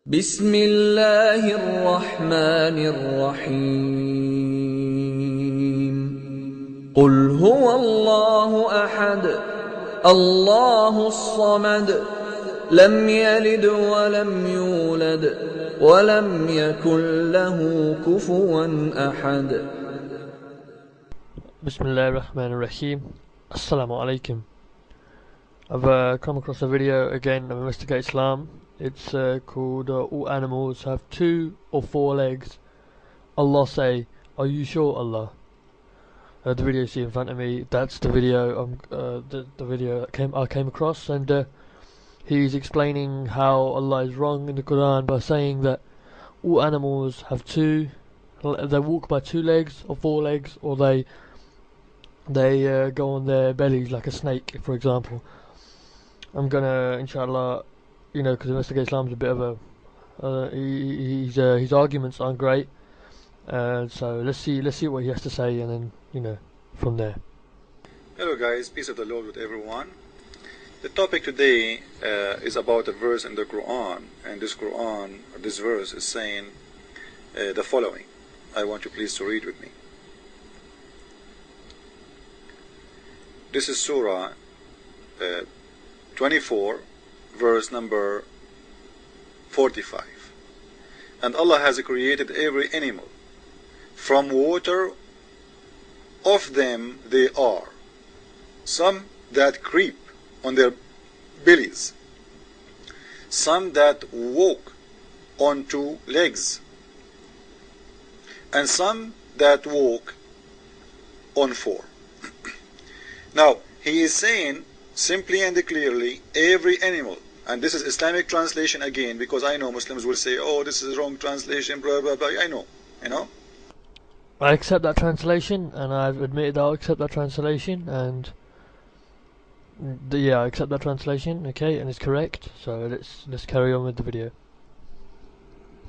بسم الله الرحمن الرحيم قل هو الله أحد الله الصمد لم يلد ولم يولد ولم يكن له كفوا أحد. Bismillah ar-Rahman ar-Rahim. Assalamu alaikum. I've come across a video again of Investigate Islam. It's called All Animals Have 2 or 4 Legs. Allah say, are you sure, Allah? The video you see in front of me, that's the video the video that I came across, and he's explaining how Allah is wrong in the Quran by saying that all animals have they walk by 2 legs or 4 legs, or they go on their bellies like a snake, for example. I'm gonna, inshallah, because Investigate Islam's a bit of a, his arguments aren't great, so let's see what he has to say, and then, from there. Hello guys, peace of the Lord with everyone. The topic today is about a verse in the Quran, and this verse is saying the following. I want you please to read with me. This is Surah 24, verse number 45. And Allah has created every animal. From water, of them they are some that creep on their bellies, some that walk on 2 legs, and some that walk on 4. Now, he is saying simply and clearly every animal, and this is Islamic translation again, because I know Muslims will say, oh, this is wrong translation, blah blah blah. I know. I accept that translation, and I've admitted I'll accept that translation, and I accept that translation, okay, and it's correct. So let's carry on with the video.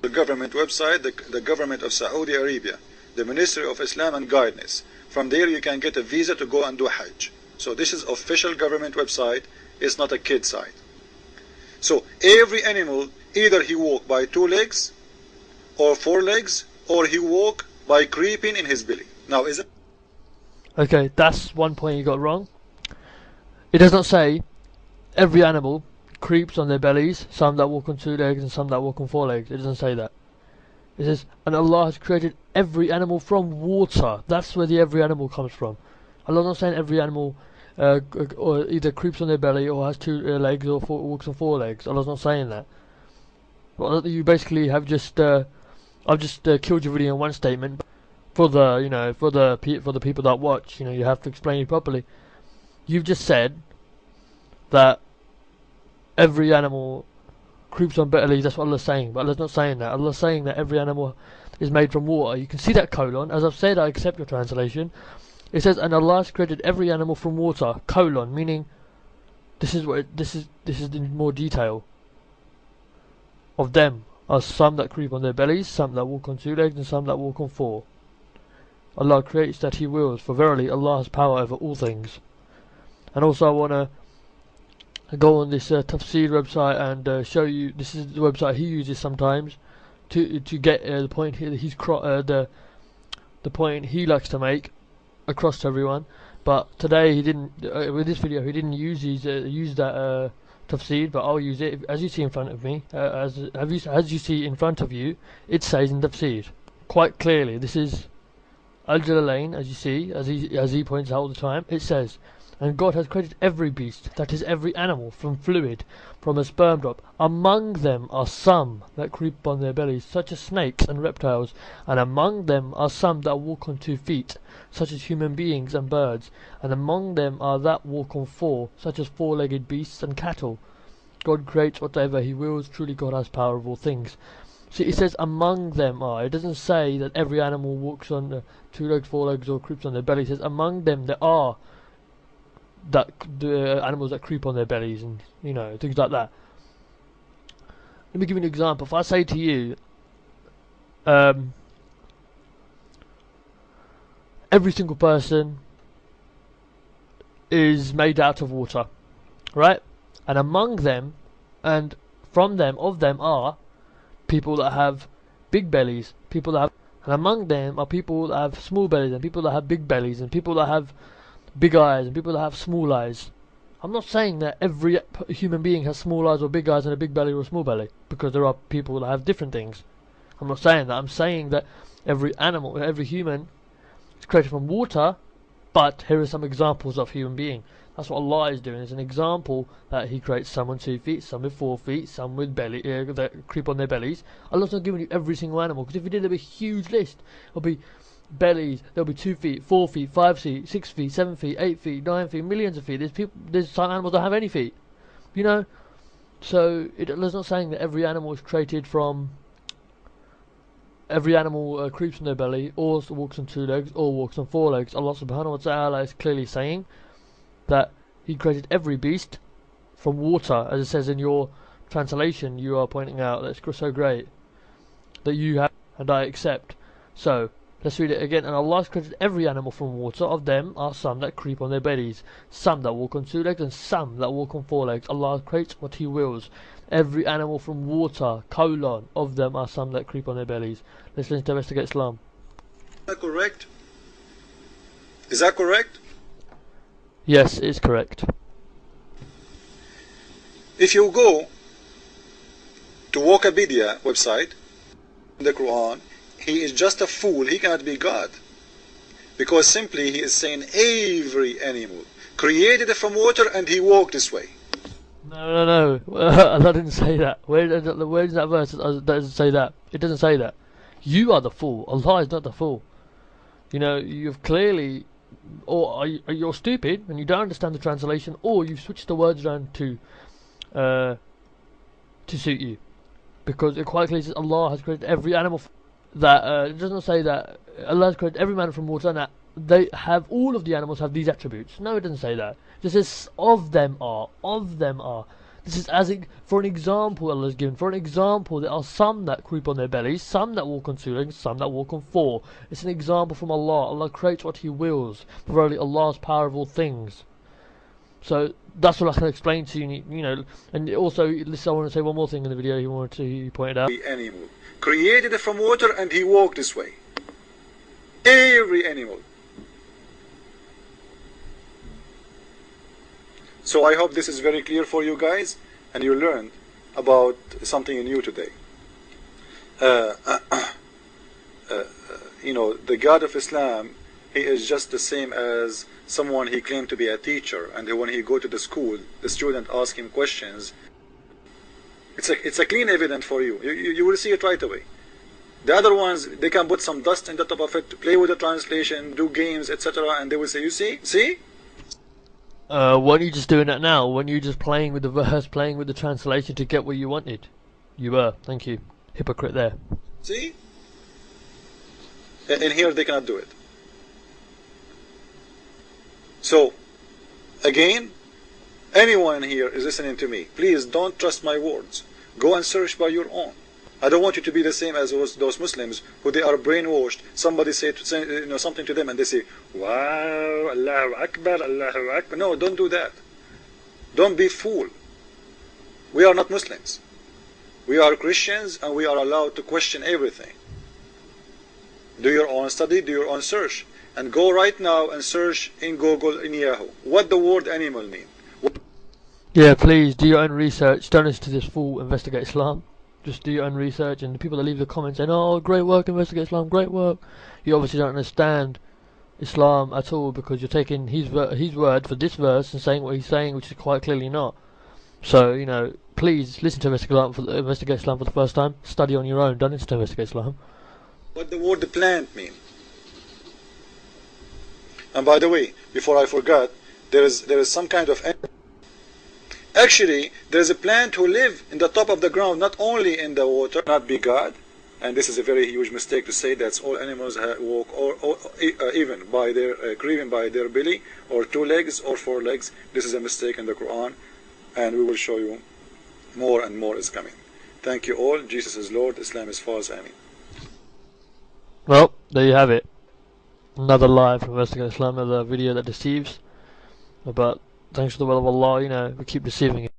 The government website, the government of Saudi Arabia, the Ministry of Islam and Guidance. From there you can get a visa to go and do Hajj. So this is official government website. It's not a kid site. So every animal, either he walk by 2 legs or 4 legs, or he walk by creeping in his belly. Now is it? Okay, that's one point you got wrong. It does not say every animal creeps on their bellies, some that walk on 2 legs and some that walk on 4 legs. It doesn't say that. It says, and Allah has created every animal from water. That's where the every animal comes from. Allah's not saying every animal or either creeps on their belly or has 2 legs or walks on 4 legs. Allah's not saying that. Well, you basically have just I've just killed your video in one statement. For the for the people that watch, you have to explain it properly. You've just said that every animal creeps on bellies. That's what Allah's saying, but Allah's not saying that. Allah's saying that every animal is made from water. You can see that colon. As I've said, I accept your translation. It says, and Allah has created every animal from water, colon, meaning this is in more detail. Of them are some that creep on their bellies, some that walk on 2 legs, and some that walk on 4. Allah creates that He wills, for verily Allah has power over all things. And also I want to go on this Tafsir website and show you. This is the website he uses sometimes to get the point here. The point he likes to make across to everyone. But today he didn't. With this video, he didn't use that Tafsir. But I'll use it as you see in front of me. As you see in front of you, it says in Tafsir quite clearly. This is Al-Jalalain, as you see, as he points out all the time. It says, and God has created every beast, that is every animal, from fluid, from a sperm drop. Among them are some that creep on their bellies, such as snakes and reptiles, and among them are some that walk on 2 feet, such as human beings and birds, and among them are that walk on 4, such as 4-legged beasts and cattle. God creates whatever He wills, truly God has power of all things. See, it says among them are. It doesn't say that every animal walks on 2 legs, 4 legs, or creeps on their belly. It says among them there are the animals that creep on their bellies, and things like that. Let me give you an example. If I say to you, every single person is made out of water, right? And among them, and from them, of them are people that have big bellies, people that have, and among them are people that have small bellies, and people that have big bellies, and people that have big eyes, and people that have small eyes. I'm not saying that every human being has small eyes or big eyes and a big belly or a small belly, because there are people that have different things. I'm not saying that. I'm saying that every animal, every human is created from water, but here are some examples of human being. That's what Allah is doing. It's an example that He creates some on 2 feet, some with 4 feet, some with belly that creep on their bellies. Allah's not giving you every single animal, because if He did, there'd be a huge list. There'll be bellies. There'll be 2 feet, 4 feet, 5 feet, 6 feet, 7 feet, 8 feet, 9 feet, millions of feet. There's some animals that don't have any feet. You know, so Allah's not saying that every animal is created from. Every animal creeps on their belly, or walks on 2 legs, or walks on 4 legs. Allah subhanahu wa ta'ala is clearly saying that He created every beast from water, as it says in your translation. You are pointing out that's so great that you have, and I accept. So let's read it again. And Allah has created every animal from water. Of them are some that creep on their bellies, some that walk on 2 legs, and some that walk on 4 legs. Allah creates what He wills. Every animal from water, of them are some that creep on their bellies. Let's investigate Islam. Is that correct? Is that correct? Yes, it's correct. If you go to Wikipedia website, in the Quran, he is just a fool. He cannot be God. Because simply he is saying every animal created from water and he walked this way. No. Allah didn't say that. Where is that verse? That doesn't say that. It doesn't say that. You are the fool. Allah is not the fool. You know, you've clearly, or you're stupid and you don't understand the translation, or you've switched the words around to suit you, because it quite clearly says Allah has created every animal. That it doesn't say that Allah has created every man from water, and that they have all of the animals have these attributes. No, it doesn't say that. It says of them are. This is for an example Allah has given. For an example, there are some that creep on their bellies, some that walk on 2 legs, some that walk on 4. It's an example from Allah. Allah creates what He wills. Verily, Allah's power of all things. So that's what I can explain to you. You know, and also, listen, I want to say one more thing in the video. He pointed out. Every animal created from water, and he walked this way. Every animal. So I hope this is very clear for you guys, and you learned about something new today. You know, the God of Islam, He is just the same as someone he claimed to be a teacher, and when he go to the school, the student ask him questions. It's a clean evidence for you. You will see it right away. The other ones, they can put some dust in the top of it, play with the translation, do games, etc., and they will say, you see? Weren't you just doing that now? Weren't you just playing with the verse, playing with the translation to get what you wanted? You were. Thank you. Hypocrite there. See? And here they cannot do it. So, again, anyone here is listening to me, please don't trust my words. Go and search by your own. I don't want you to be the same as those Muslims who they are brainwashed. Somebody say something to them and they say, wow, Allahu Akbar, Allahu Akbar. No, don't do that. Don't be fool. We are not Muslims. We are Christians, and we are allowed to question everything. Do your own study, do your own search. And go right now and search in Google, in Yahoo, what the word animal mean. Yeah, please do your own research. Don't listen to this fool, Investigate Islam. Just do your own research, and the people that leave the comments saying, oh, great work, Investigate Islam, great work. You obviously don't understand Islam at all, because you're taking his word for this verse and saying what he's saying, which is quite clearly not. So, you know, please listen to Investigate Islam for the first time. Study on your own. Don't listen to Investigate Islam. What the word plant mean? And by the way, before I forgot, there is some kind of... Actually, there is a plant who live in the top of the ground, not only in the water, not be God. And this is a very huge mistake to say that all animals walk, or even by their creeping by their belly, or 2 legs, or 4 legs. This is a mistake in the Quran, and we will show you more and more is coming. Thank you all. Jesus is Lord. Islam is false. Ameen. Well, there you have it. Another lie from Investigate Islam, another video that deceives. But thanks to the will of Allah, you know, we keep deceiving it.